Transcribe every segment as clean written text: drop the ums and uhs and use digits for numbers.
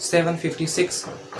756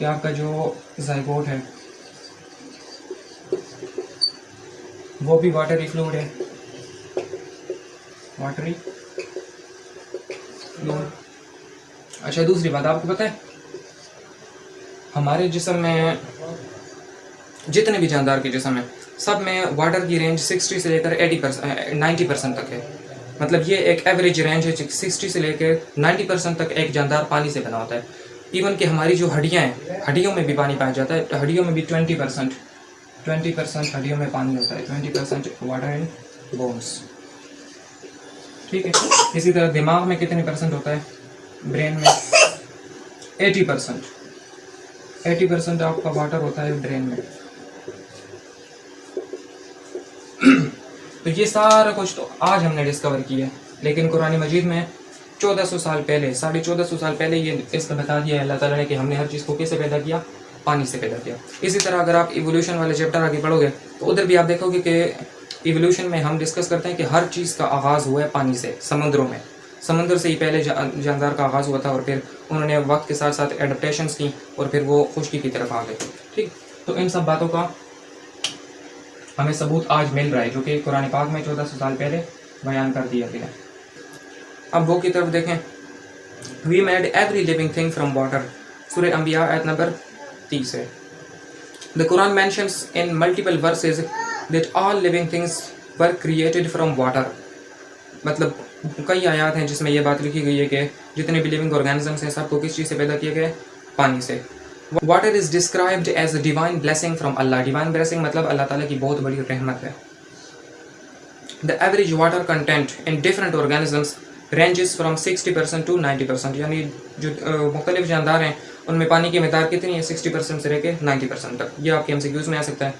کہ آپ کا جو زائگوٹ ہے وہ بھی واٹری فلوئڈ ہے، واٹری فلوئڈ۔ اچھا دوسری بات آپ کو پتہ ہے ہمارے جسم میں جتنے بھی جاندار کے جسم ہیں سب میں واٹر کی رینج 60 سے لے کر 90% تک ہے، مطلب یہ ایک ایوریج رینج ہے 60 سے لے کے 90% تک ایک جاندار پانی سے بنا ہوتا ہے۔ ایون کہ ہماری جو ہڈیاں ہیں ہڈیوں میں بھی پانی پایا جاتا ہے، ہڈیوں میں بھی 20% ہڈیوں میں پانی ہوتا ہے، 20% واٹر ان بونس، ٹھیک ہے۔ اسی طرح دماغ میں کتنے پرسنٹ ہوتا ہے؟ برین میں 80% آپ کا واٹر ہوتا ہے برین میں۔ تو یہ سارا کچھ تو آج ہم نے ڈسکور کیا ہے، لیکن قرآن مجید میں 1400 سال پہلے 1450 سال پہلے یہ اس کا بتا دیا ہے اللہ تعالیٰ نے کہ ہم نے ہر چیز کو کیسے پیدا کیا؟ پانی سے پیدا کیا۔ اسی طرح اگر آپ ایولیوشن والے چیپٹر آگے پڑھو گے تو ادھر بھی آپ دیکھو گے کہ ایولیوشن میں ہم ڈسکس کرتے ہیں کہ ہر چیز کا آغاز ہوا ہے پانی سے، سمندروں میں، سمندر سے ہی پہلے جاندار کا آغاز ہوا تھا، اور پھر انہوں نے وقت کے ساتھ ساتھ ایڈپٹیشنس کی اور پھر وہ خشکی کی طرف آ گئے، ٹھیک۔ تو ان سب باتوں کا ہمیں ثبوت آج مل رہا ہے جو کہ قرآن پاک میں 1400 سال پہلے بیان کر دیا گیا۔ اب وہ کی طرف دیکھیں، we made every living thing from water, سورہ انبیاء آیت نمبر 30 ہے۔ The Quran mentions in multiple verses that all living things were created from water، مطلب کئی آیات ہیں جس میں یہ بات لکھی گئی ہے کہ جتنے بھی لیونگ آرگینزمس ہیں سب کو کس چیز سے پیدا کیا گیا ہے؟ پانی سے۔ Water is described as a divine blessing from Allah, divine blessing مطلب اللہ تعالیٰ کی بہت بڑی رحمت ہے۔ The average water content in different organisms ranges from 60% to 90%، یعنی جو مختلف جاندار ہیں ان میں پانی کی مقدار کتنی ہے؟ 60% سے لے کے 90% تک۔ یہ آپ کے MCQs میں آ سکتا ہے۔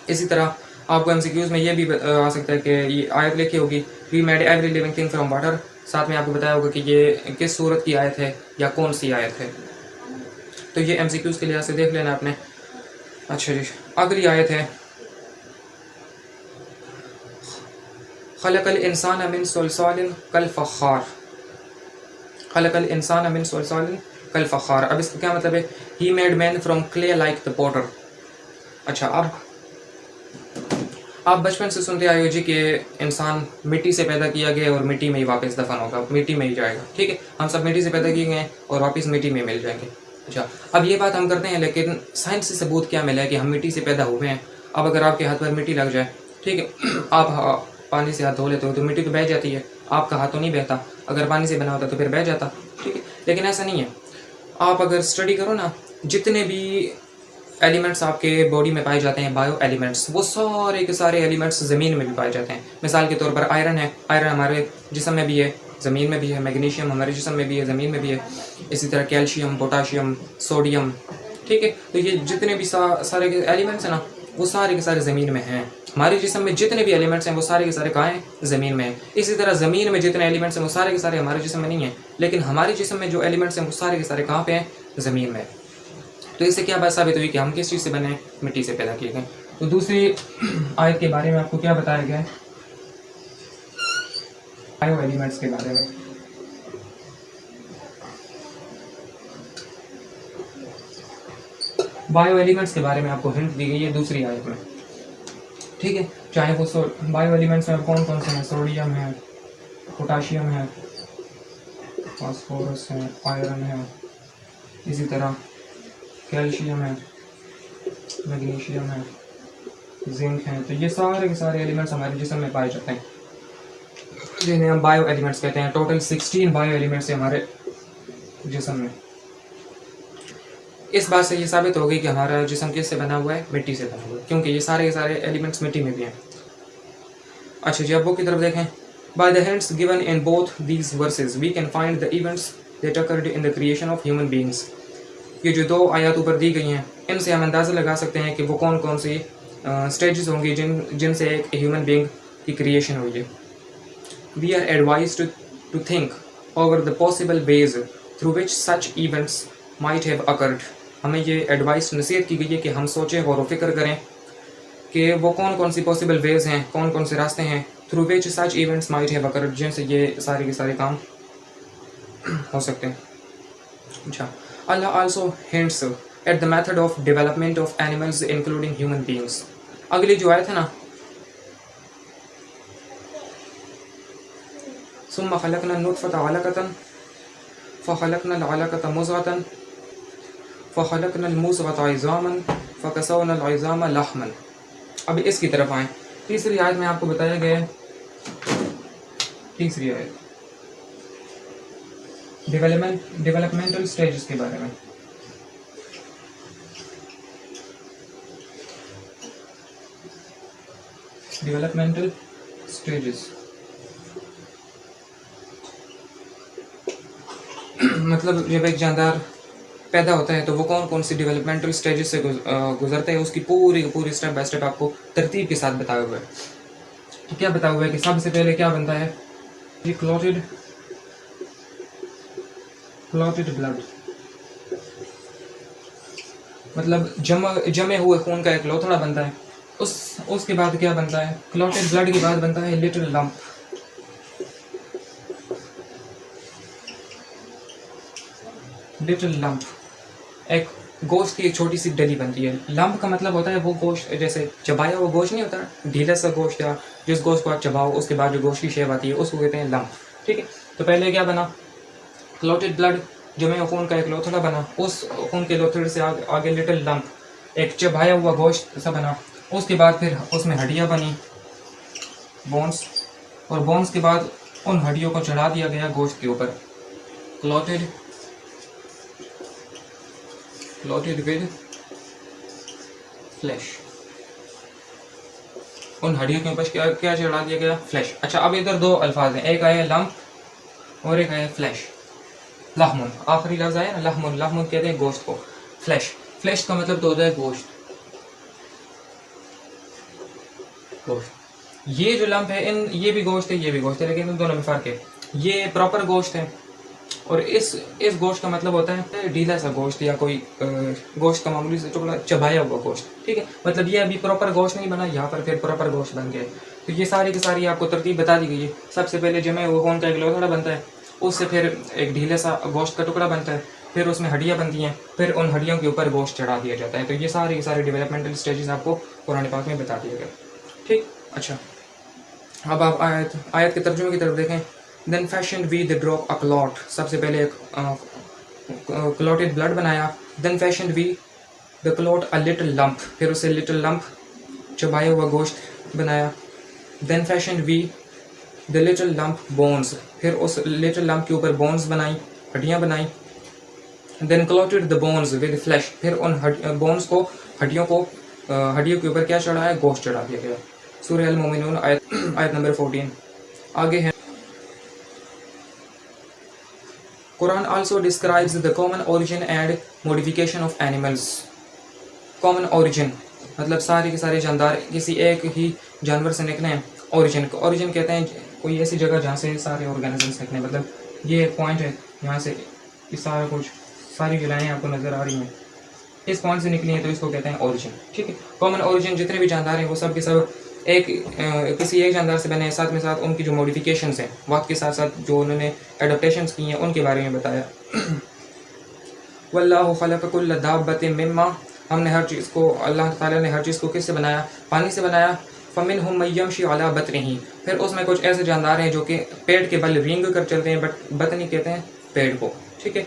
اسی طرح آپ کو MCQs میں یہ بھی آ سکتا ہے کہ یہ آیت لکھی ہوگی we made every living thing from water, ساتھ میں آپ کو بتایا ہوگا کہ یہ کس صورت کی آیت ہے یا کون سی آیت ہے، تو یہ MCQs کے لحاظ سے دیکھ لینا آپ نے۔ اچھا جی، اگلی آیت ہے خلق الانسان من صلصال کالفخار، خلق الانسان من صلصال کالفخار، اب اس کا کیا مطلب ہے؟ He made man from clay like the potter. اچھا، اب آپ بچپن سے سنتے آئے ہو جی کہ انسان مٹی سے پیدا کیا گیا اور مٹی میں ہی واپس دفن ہوگا، مٹی میں ہی جائے گا، ٹھیک ہے، ہم سب مٹی سے پیدا کیے گئے ہیں اور واپس مٹی میں مل جائیں گے۔ اچھا، اب یہ بات ہم کرتے ہیں لیکن سائنس سے ثبوت کیا ملا ہے کہ ہم مٹی سے پیدا ہوئے ہیں؟ اب اگر آپ کے ہاتھ پر مٹی لگ جائے، ٹھیک ہے، آپ پانی سے ہاتھ دھو لیتے ہو تو مٹی تو بہہ جاتی ہے، آپ کا ہاتھ تو نہیں بہتا، اگر پانی سے بنا ہوتا تو پھر بہہ جاتا، ٹھیک ہے، لیکن ایسا نہیں ہے۔ آپ اگر اسٹڈی کرو نا، جتنے بھی ایلیمنٹس آپ کے باڈی میں پائے جاتے ہیں بایو ایلیمنٹس، وہ سارے کے سارے ایلیمنٹس زمین میں بھی پائے جاتے ہیں۔ مثال کے طور پر آئرن ہے، آئرن ہمارے جسم میں بھی ہے، زمین میں بھی ہے، میگنیشیم ہمارے جسم میں بھی ہے، زمین میں بھی ہے، اسی طرح کیلشیم، پوٹاشیم، سوڈیم، ٹھیک ہے، تو یہ جتنے بھی سارے کے ایلیمنٹس ہیں نا وہ سارے کے سارے زمین میں ہیں۔ ہمارے جسم میں جتنے بھی ایلیمنٹس ہیں وہ سارے کے سارے کہاں ہیں؟ زمین میں ہیں۔ اسی طرح زمین میں جتنے ایلیمنٹس ہیں وہ سارے کے سارے ہمارے جسم میں نہیں ہیں، لیکن ہمارے جسم میں جو ایلیمنٹس ہیں وہ سارے کے سارے کہاں پہ ہیں؟ زمین میں۔ تو اس سے کیا بات ثابت ہوئی کہ ہم کس چیز سے بنے ہیں؟ مٹی سے پیدا کیے گئے۔ تو دوسری آیت کے بارے میں آپ کو کیا بتایا گیا ہے؟ بایو ایلیمنٹس کے بارے میں۔ بایو ایلیمنٹس کے بارے میں آپ کو ہنٹ دی گئی ہے دوسری آیت میں، ٹھیک ہے، چاہے وہ بایو ایلیمنٹس میں کون کون سے ہیں؟ سوڈیم ہے، پوٹاشیم ہے، فاسفورس ہے، آئرن ہے، اسی طرح کیلشیم ہے، میگنیشیم ہے، زنک ہے، تو یہ سارے کے سارے ایلیمنٹس ہمارے جسم میں پائے جاتے ہیں جنہیں ہم بایو ایلیمنٹس کہتے ہیں۔ ٹوٹل 16 بایو ایلیمنٹس ہیں ہمارے جسم میں۔ اس بات سے یہ ثابت ہو گئی کہ ہمارا جسم کس سے بنا ہوا ہے؟ مٹی سے بنا ہوا ہے، کیونکہ یہ سارے کے سارے ایلیمنٹس مٹی میں بھی ہیں۔ اچھا جی، اب وہ کی طرف دیکھیں، by the hints given in both these verses we can find the events that occurred in the creation of human beings۔ یہ جو دو آیات اوپر دی گئی ہیں ان سے ہم اندازہ لگا سکتے ہیں کہ وہ کون کون سی سٹیجز ہوں گی جن سے ایک ہیومن بینگ کی کریشن ہوئی ہے۔ We are advised to think over the possible ways through which such events might have occurred۔ ہمیں یہ ایڈوائس نصیحت کی گئی ہے کہ ہم سوچیں غور و فکر کریں کہ وہ کون کون سی پاسبل ویز ہیں، کون کون سے راستے ہیں through which such events might have occurred، جن سے یہ سارے کے سارے کام ہو سکتے ہیں۔ اچھا، Allah also hints at the method of development of animals including human beings. اگلی جو آیت ہے نا ثم خلقنا النطفة علقة فخلقنا العلقة مضغة فخلقنا المضغة عظاما فكسونا العظام لحما. اب اس کی طرف آئیں. تیسری آیت میں آپ کو بتایا گیا ہے تیسری آیت ڈیولپمنٹل سٹیجز کے بارے میں. ڈیولپمنٹل سٹیجز مطلب جب ایک جاندار پیدا ہوتا ہے تو وہ کون کون سی ڈیولپمنٹل سٹیجز سے گزرتا ہے، اس کی پوری اسٹیپ بائی اسٹیپ آپ کو ترتیب کے ساتھ بتایا ہوا ہے. تو کیا بتایا ہوا ہے کہ سب سے پہلے کیا بنتا ہے؟ یہ کلوٹڈ بلڈ، مطلب جمع ہوئے خون کا ایک لوتھڑا بنتا ہے. اس کے بعد کیا بنتا ہے؟ کلوٹڈ بلڈ کے بعد بنتا ہے لٹل لمپ. ایک گوشت کی ایک چھوٹی سی ڈلی بنتی ہے. لمپ کا مطلب ہوتا ہے وہ گوشت، جیسے چبایا ہوا گوشت نہیں ہوتا، ڈھیلا سا گوشت، یا جس گوشت کو آپ چباؤ اس کے بعد جو گوشت کی شیپ آتی ہے اس کو کہتے ہیں لمپ. ٹھیک ہے، تو پہلے کیا بنا؟ کلوٹڈ بلڈ، جمع خون کا ایک لوتھڑا بنا. اس خون کے لوتھڑے سے آگے لٹل لمپ، ایک چبایا ہوا گوشت سا بنا. اس کے بعد پھر اس میں ہڈیاں بنی، بونس، اور بونس کے بعد ان ہڈیوں کو چڑھا دیا گیا گوشت کے اوپر. کلوٹڈ ود فلیش، ان ہڈیوں کے اوپر کیا چڑھا دیا گیا؟ فلیش. اچھا، اب ادھر دو الفاظ ہیں، ایک آیا لمپ اور ایک آیا فلیش. لحم، آخری لفظ آیا نا لحم کہتے ہیں گوشت کو. فلیش کا مطلب تو ہوتا ہے گوشت. یہ جو لمپ ہے یہ بھی گوشت ہے، یہ بھی گوشت ہے، لیکن ان دونوں میں فرق ہے. یہ پراپر گوشت ہے، اور اس گوشت کا مطلب ہوتا ہے ڈھیلا سا گوشت، یا کوئی گوشت کا معمولی سے ٹکڑا چبایا ہوا گوشت. ٹھیک ہے، مطلب یہ ابھی پراپر گوشت نہیں بنا، یہاں پر پھر پراپر گوشت بن گیا. تو یہ ساری کی ساری آپ کو ترتیب بتا دی گئی ہے. سب سے پہلے جمع ہوا خون کا ایک لوتھڑا بنتا ہے، اس سے پھر ایک ڈھیلے سا گوشت کا ٹکڑا بنتا ہے، پھر اس میں ہڈیاں بنتی ہیں، پھر ان ہڈیوں کے اوپر گوشت چڑھا دیا جاتا ہے. تو یہ ساری کی ساری ڈیولپمنٹل سٹیجز آپ کو قرآن پاک میں بتا دیا گیا. ٹھیک، اچھا، اب آپ آیت کے ترجمے کی طرف دیکھیں. Then fashion we the drop a clot, سب سے پہلے ایک کلوٹڈ بلڈ بنایا. Then fashion we the clot a little lump, پھر اسے لٹل لمپ چبایا ہوا گوشت بنایا. Then fashion we the little lump bones, پھر اس لٹل لمپ کے اوپر بونز بنائی، ہڈیاں بنائی. دین کلوٹڈ دا بونز ود فلیش، پھر ان بونز کو ہڈیوں کے اوپر کیا چڑھایا؟ گوشت چڑھا دیا گیا. سورہ المومنون آیت نمبر 14. آگے ہے قرآن also describes the common origin and modification of animals. common origin مطلب سارے کے سارے جاندار کسی ایک ہی جانور سے نکلے ہیں. اوریجن کہتے ہیں کوئی ایسی جگہ جہاں سے سارے آرگینزمس نکلے. مطلب یہ ایک پوائنٹ ہے، یہاں سے یہ سارا کچھ، ساری جو لائنیں آپ کو نظر آ رہی ہیں اس پوائنٹ سے نکلی ہیں، تو اس کو کہتے ہیں اوریجن. ٹھیک ہے، کامن اوریجن جتنے بھی جاندار ہیں وہ سب کے سب کسی ایک جاندار سے بنے ہیں. ساتھ میں ساتھ ان کی جو موڈیفیکیشنز ہیں وقت کے ساتھ ساتھ جو انہوں نے ایڈپٹیشنز کی ہیں ان کے بارے میں بتایا. واللہ خلق کل دابۃ مما، ہم نے ہر چیز کو، اللہ تعالیٰ نے ہر چیز کو کس سے بنایا؟ پانی سے بنایا. فمنہم من یمشی علی بطنہ، پھر اس میں کچھ ایسے جاندار ہیں جو کہ پیٹ کے بل رینگ کر چلتے ہیں، بطنی کہتے ہیں پیٹ کو. ٹھیک ہے،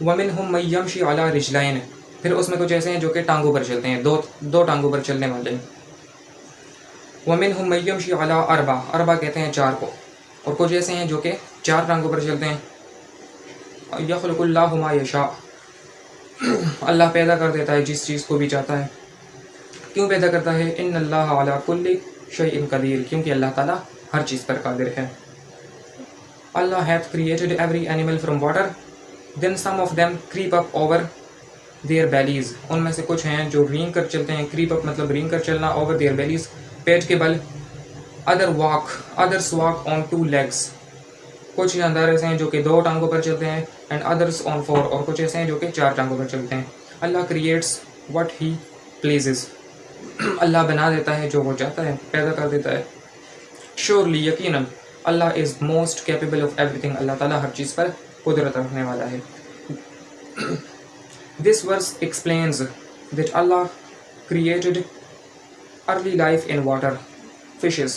ومنہم من یمشی علی رجلین، پھر اس میں کچھ ایسے ہیں جو کہ ٹانگوں پر چلتے ہیں، دو ٹانگوں پر چلنے والے ہیں. ومنہم من یمشی علی اربع کہتے ہیں چار کو، اور کچھ ایسے ہیں جو کہ چار ٹانگوں پر چلتے ہیں. یخلق اللہ ما یشاء، اللہ پیدا کر دیتا ہے جس چیز کو بھی چاہتا ہے. کیوں پیدا کرتا ہے؟ ان اللہ علی کل شیء قدیر، کیونکہ اللہ تعالیٰ ہر چیز پر قادر ہے. اللہ hath created every animal from water, then some of them creep up over their bellies، ان میں سے کچھ ہیں جو رینگ کر چلتے ہیں. creep up مطلب رینگ کر چلنا، over their bellies پیٹ کے بل. others walk on two legs، کچھ جاندار ایسے ہیں جو کہ دو ٹانگوں پر چلتے ہیں. and others on four، اور کچھ ایسے ہیں جو کہ چار ٹانگوں پر چلتے ہیں. اللہ creates what he pleases، اللہ بنا دیتا ہے جو وہ چاہتا ہے، پیدا کر دیتا ہے. surely یقیناً اللہ is most capable of everything، اللہ تعالیٰ ہر چیز پر قدرت رکھنے والا ہے. This verse explains that Allah created early life in water, fishes.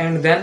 And then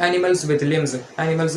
animals with limbs. Animals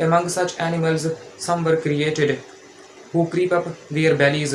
Among such animals some were created who creep up their bellies.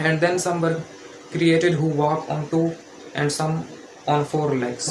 And then some were created who walk on 2 and some on 4 legs.